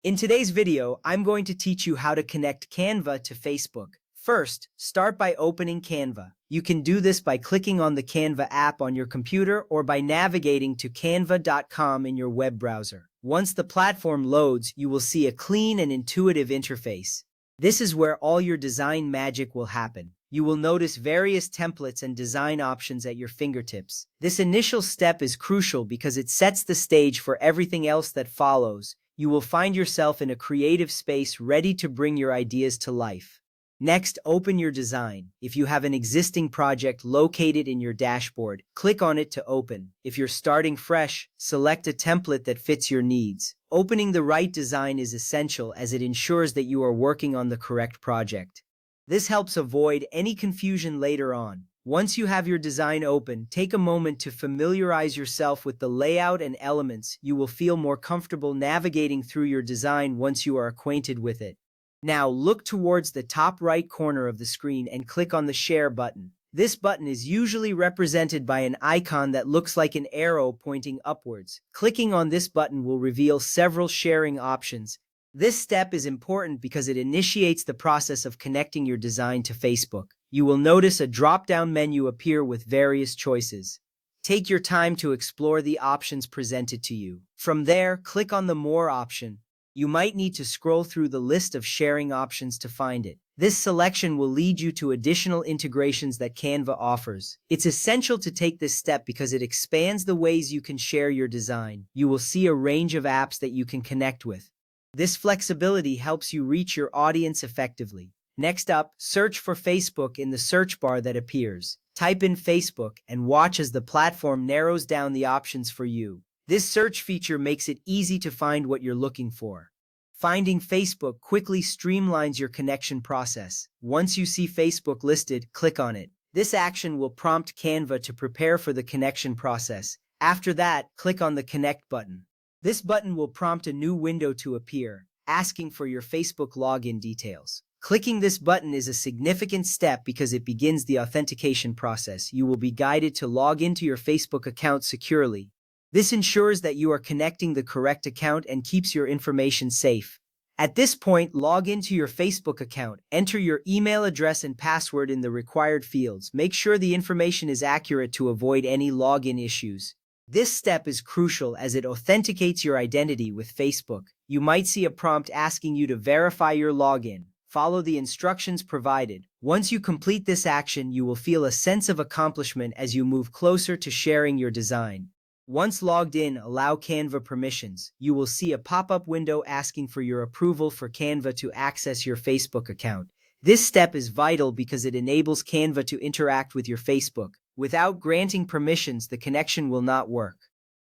In today's video, I'm going to teach you how to connect Canva to Facebook. First, start by opening Canva. You can do this by clicking on the Canva app on your computer or by navigating to canva.com in your web browser. Once the platform loads, you will see a clean and intuitive interface. This is where all your design magic will happen. You will notice various templates and design options at your fingertips. This initial step is crucial because it sets the stage for everything else that follows. You will find yourself in a creative space ready to bring your ideas to life. Next, open your design. If you have an existing project located in your dashboard, click on it to open. If you're starting fresh, select a template that fits your needs. Opening the right design is essential as it ensures that you are working on the correct project. This helps avoid any confusion later on. Once you have your design open, take a moment to familiarize yourself with the layout and elements. You will feel more comfortable navigating through your design once you are acquainted with it. Now look towards the top right corner of the screen and click on the Share button. This button is usually represented by an icon that looks like an arrow pointing upwards. Clicking on this button will reveal several sharing options. This step is important because it initiates the process of connecting your design to Facebook. You will notice a drop-down menu appear with various choices. Take your time to explore the options presented to you. From there, click on the More option. You might need to scroll through the list of sharing options to find it. This selection will lead you to additional integrations that Canva offers. It's essential to take this step because it expands the ways you can share your design. You will see a range of apps that you can connect with. This flexibility helps you reach your audience effectively. Next up, search for Facebook in the search bar that appears. Type in Facebook and watch as the platform narrows down the options for you. This search feature makes it easy to find what you're looking for. Finding Facebook quickly streamlines your connection process. Once you see Facebook listed, click on it. This action will prompt Canva to prepare for the connection process. After that, click on the Connect button. This button will prompt a new window to appear, asking for your Facebook login details. Clicking this button is a significant step because it begins the authentication process. You will be guided to log into your Facebook account securely. This ensures that you are connecting the correct account and keeps your information safe. At this point, log into your Facebook account. Enter your email address and password in the required fields. Make sure the information is accurate to avoid any login issues. This step is crucial as it authenticates your identity with Facebook. You might see a prompt asking you to verify your login. Follow the instructions provided. Once you complete this action, you will feel a sense of accomplishment as you move closer to sharing your design. Once logged in, allow Canva permissions. You will see a pop-up window asking for your approval for Canva to access your Facebook account. This step is vital because it enables Canva to interact with your Facebook. Without granting permissions, the connection will not work.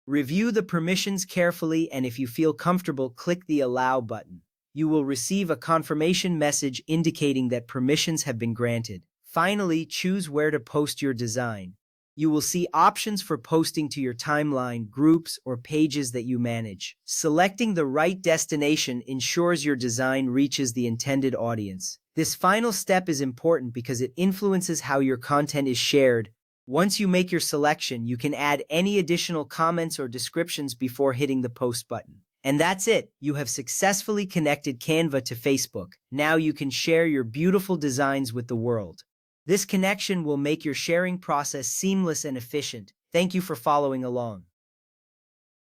Review the permissions carefully, and if you feel comfortable, click the Allow button. You will receive a confirmation message indicating that permissions have been granted. Finally, choose where to post your design. You will see options for posting to your timeline, groups, or pages that you manage. Selecting the right destination ensures your design reaches the intended audience. This final step is important because it influences how your content is shared. Once you make your selection, you can add any additional comments or descriptions before hitting the Post button. And that's it. You have successfully connected Canva to Facebook. Now you can share your beautiful designs with the world. This connection will make your sharing process seamless and efficient. Thank you for following along.